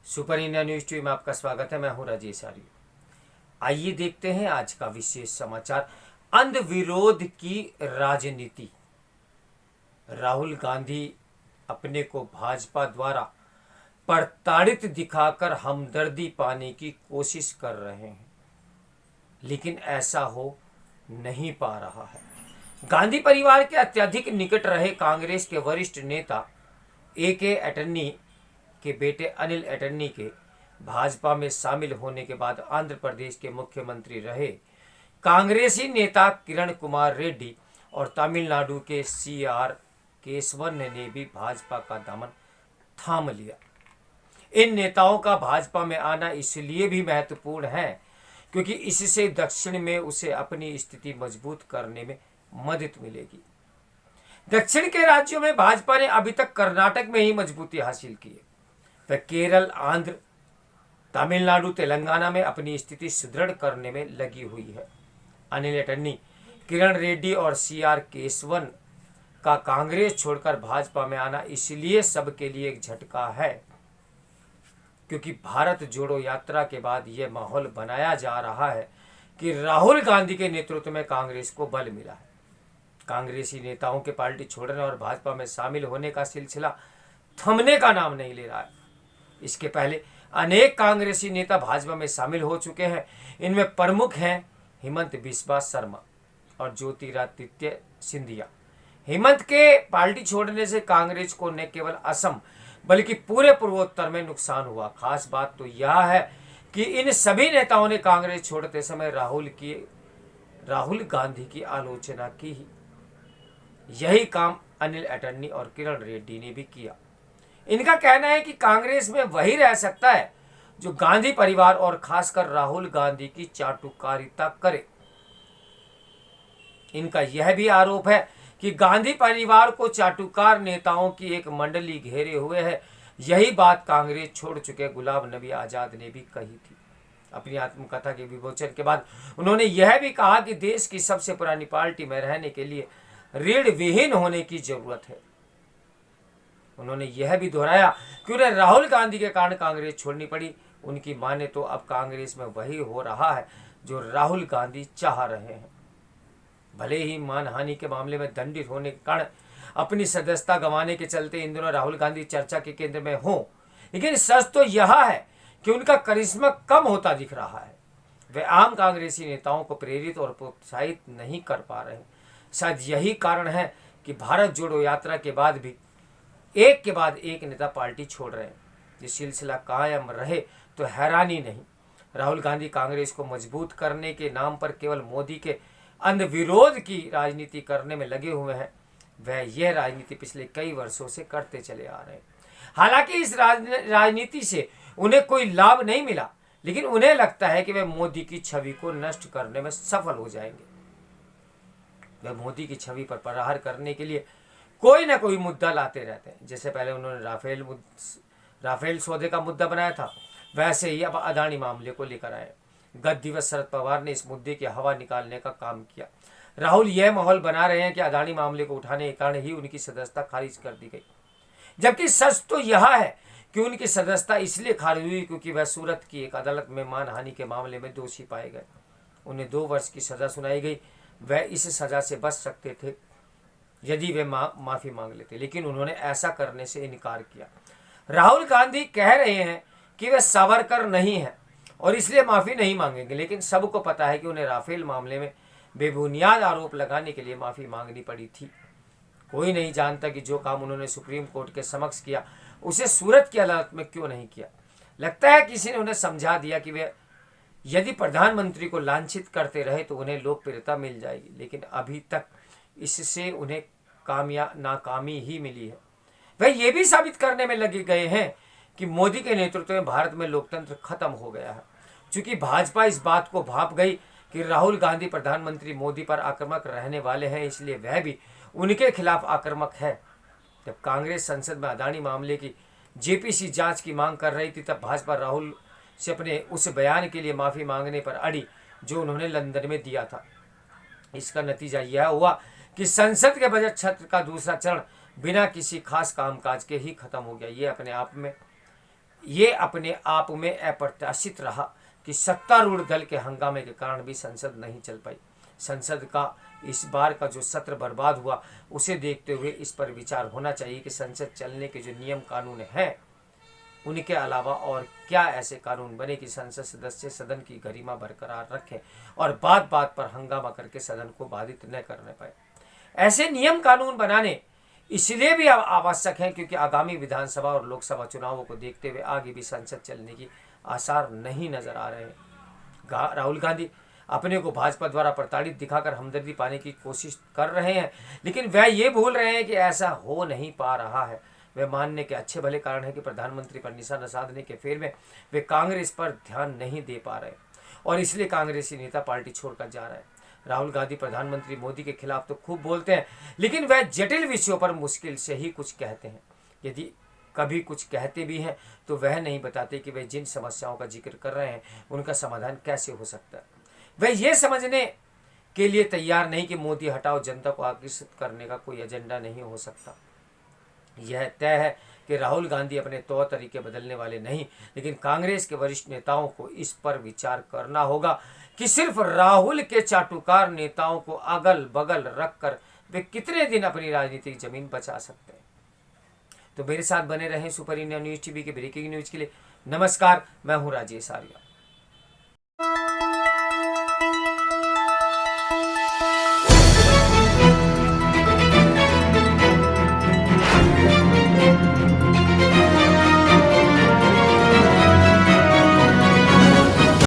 Super India news TV में आपका स्वागत है। मैं हूं राजेश आर्य। आइए देखते हैं आज का विशेष समाचार। अंध विरोध की राजनीति। राहुल गांधी अपने को भाजपा द्वारा प्रताड़ित दिखाकर हमदर्दी पाने की कोशिश कर रहे हैं, लेकिन ऐसा हो नहीं पा रहा है। गांधी परिवार के अत्यधिक निकट रहे कांग्रेस के वरिष्ठ नेता ए.के. एटर्नी के बेटे अनिल एटर्नी के भाजपा में शामिल होने के बाद आंध्र प्रदेश के मुख्यमंत्री रहे कांग्रेसी नेता किरण कुमार रेड्डी और तमिलनाडु के सी.आर. केसवन ने भी भाजपा का दामन थाम लिया। इन नेताओं का भाजपा में आना इसलिए भी महत्वपूर्ण है क्योंकि इससे दक्षिण में उसे अपनी स्थिति मजबूत करने में मदद मिलेगी। दक्षिण के राज्यों में भाजपा ने अभी तक कर्नाटक में ही मजबूती हासिल की है। वह केरल, आंध्र, तमिलनाडु, तेलंगाना में अपनी स्थिति सुदृढ़ करने में लगी हुई है। अनिल एटर्नी, किरण रेड्डी और सी.आर. केसवन का कांग्रेस छोड़कर भाजपा में आना इसलिए सबके लिए एक झटका है क्योंकि भारत जोड़ो यात्रा के बाद यह माहौल बनाया जा रहा है कि राहुल गांधी के नेतृत्व में कांग्रेस को बल मिला है। कांग्रेसी नेताओं के पार्टी छोड़ने और भाजपा में शामिल होने का सिलसिला थमने का नाम नहीं ले रहा है। इसके पहले अनेक कांग्रेसी नेता भाजपा में शामिल हो चुके हैं। इनमें प्रमुख हैं हेमंत बिस्वा शर्मा और ज्योतिरादित्य सिंधिया। हेमंत के पार्टी छोड़ने से कांग्रेस को न केवल असम बल्कि पूरे पूर्वोत्तर में नुकसान हुआ। खास बात तो यह है कि इन सभी नेताओं ने कांग्रेस छोड़ते समय राहुल गांधी की आलोचना की ही। यही काम अनिल एटर्नी और किरण रेड्डी ने भी किया। इनका कहना है कि कांग्रेस में वही रह सकता है जो गांधी परिवार और खासकर राहुल गांधी की चाटुकारिता करे। इनका यह भी आरोप है कि गांधी परिवार को चाटुकार नेताओं की एक मंडली घेरे हुए है। यही बात कांग्रेस छोड़ चुके गुलाम नबी आजाद ने भी कही थी। अपनी आत्मकथा के विमोचन के बाद उन्होंने यह भी कहा कि देश की सबसे पुरानी पार्टी में रहने के लिए ऋण विहीन होने की जरूरत है। उन्होंने यह भी दोहराया कि उन्हें राहुल गांधी के कारण कांग्रेस छोड़नी पड़ी। उनकी माने तो अब कांग्रेस में वही हो रहा है जो राहुल गांधी चाह रहे हैं। भले ही मानहानि के मामले में दंडित होने के कारण अपनी सदस्यता गंवाने के चलते इन दिनों राहुल गांधी चर्चा के केंद्र में हो, लेकिन सच तो यह है कि उनका करिश्मा कम होता दिख रहा है। वे आम कांग्रेसी नेताओं को प्रेरित और प्रोत्साहित नहीं कर पा रहे। शायद यही कारण है कि भारत जोड़ो यात्रा के बाद भी एक के बाद एक नेता पार्टी छोड़ रहे हैं। ये सिलसिला कायम रहे तो हैरानी नहीं। राहुल गांधी कांग्रेस को मजबूत करने के नाम पर केवल मोदी के अंध विरोध की राजनीति करने में लगे हुए हैं। वह यह राजनीति पिछले कई वर्षों से करते चले आ रहे हैं। हालांकि इस राजनीति से उन्हें कोई लाभ नहीं मिला, लेकिन उन्हें लगता है कि वे मोदी की छवि को नष्ट करने में सफल हो जाएंगे। वे मोदी की छवि पर प्रहार करने के लिए कोई ना कोई मुद्दा लाते रहते हैं। जैसे पहले उन्होंने राफेल सौदे का मुद्दा बनाया था, वैसे ही अब अदानी मामले को लेकर आए। गत दिवस शरद पवार ने इस मुद्दे की हवा निकालने का काम किया। राहुल यह माहौल बना रहे हैं कि अदानी मामले को उठाने के कारण ही उनकी सदस्यता खारिज कर दी गई, जबकि सच तो यह है कि उनकी सदस्यता इसलिए खारिज हुई क्योंकि वह सूरत की एक अदालत में मानहानि के मामले में दोषी पाए गए। उन्हें 2 वर्ष की सजा सुनाई गई। वह इस सजा से बच सकते थे यदि वे माफी मांग लेते, लेकिन उन्होंने ऐसा करने से इनकार किया। राहुल गांधी कह रहे हैं कि वे सावरकर नहीं हैं और इसलिए माफी नहीं मांगेंगे, लेकिन सबको पता है कि उन्हें राफेल मामले में बेबुनियाद आरोप लगाने के लिए माफी मांगनी पड़ी थी। कोई नहीं जानता कि जो काम उन्होंने सुप्रीम कोर्ट के समक्ष किया उसे सूरत की अदालत में क्यों नहीं किया। लगता है किसी ने उन्हें समझा दिया कि वे यदि प्रधानमंत्री को लांछित करते रहे तो उन्हें लोकप्रियता मिल जाएगी, लेकिन अभी तक इससे उन्हें नाकामी ही मिली है। वह ये भी साबित करने में लगे गए हैं कि मोदी के नेतृत्व में भारत में लोकतंत्र खत्म हो गया है। चूंकि भाजपा इस बात को भांप गई कि राहुल गांधी प्रधानमंत्री मोदी पर आक्रामक रहने वाले हैं, इसलिए वह भी उनके खिलाफ आक्रामक है। जब कांग्रेस संसद में अदानी मामले की जेपीसी जांच की मांग कर रही थी, तब भाजपा राहुल से अपने उस बयान के लिए माफी मांगने पर अड़ी जो उन्होंने लंदन में दिया था। इसका नतीजा यह हुआ कि संसद के बजट सत्र का दूसरा चरण बिना किसी खास कामकाज के ही खत्म हो गया। ये अपने आप में ये अपने आप में अप्रत्याशित रहा कि सत्तारूढ़ दल के हंगामे के कारण भी संसद नहीं चल पाई। संसद का इस बार का जो सत्र बर्बाद हुआ, उसे देखते हुए इस पर विचार होना चाहिए कि संसद चलने के जो नियम कानून हैं, उनके अलावा और क्या ऐसे कानून बने कि संसद सदस्य सदन की गरिमा बरकरार रखें और बात बात पर हंगामा करके सदन को बाधित न करने पाए। ऐसे नियम कानून बनाने इसलिए भी आवश्यक है क्योंकि आगामी विधानसभा और लोकसभा चुनावों को देखते हुए आगे भी संसद चलने की आसार नहीं नजर आ रहे हैं। राहुल गांधी अपने को भाजपा द्वारा प्रताड़ित दिखाकर हमदर्दी पाने की कोशिश कर रहे हैं, लेकिन वह ये भूल रहे हैं कि ऐसा हो नहीं पा रहा है। वे मानने के अच्छे भले कारण है कि प्रधानमंत्री पर निशाना साधने के फेर में वे कांग्रेस पर ध्यान नहीं दे पा रहे और इसलिए कांग्रेसी नेता पार्टी छोड़कर जा रहे हैं। राहुल गांधी प्रधानमंत्री मोदी के खिलाफ तो खूब बोलते हैं, लेकिन वह जटिल विषयों पर मुश्किल से ही कुछ कहते हैं। यदि कभी कुछ कहते भी हैं तो वह नहीं बताते कि वे जिन समस्याओं का जिक्र कर रहे हैं उनका समाधान कैसे हो सकता है। वह ये समझने के लिए तैयार नहीं कि मोदी हटाओ जनता को आकर्षित करने का कोई एजेंडा नहीं हो सकता। यह तय है कि राहुल गांधी अपने तौर तरीके बदलने वाले नहीं, लेकिन कांग्रेस के वरिष्ठ नेताओं को इस पर विचार करना होगा कि सिर्फ राहुल के चाटुकार नेताओं को अगल बगल रखकर वे कितने दिन अपनी राजनीतिक जमीन बचा सकते हैं। तो मेरे साथ बने रहें सुपर इंडिया न्यूज़ टीवी के ब्रेकिंग न्यूज़ के लिए। नमस्कार, मैं हूं राजेश आर्या।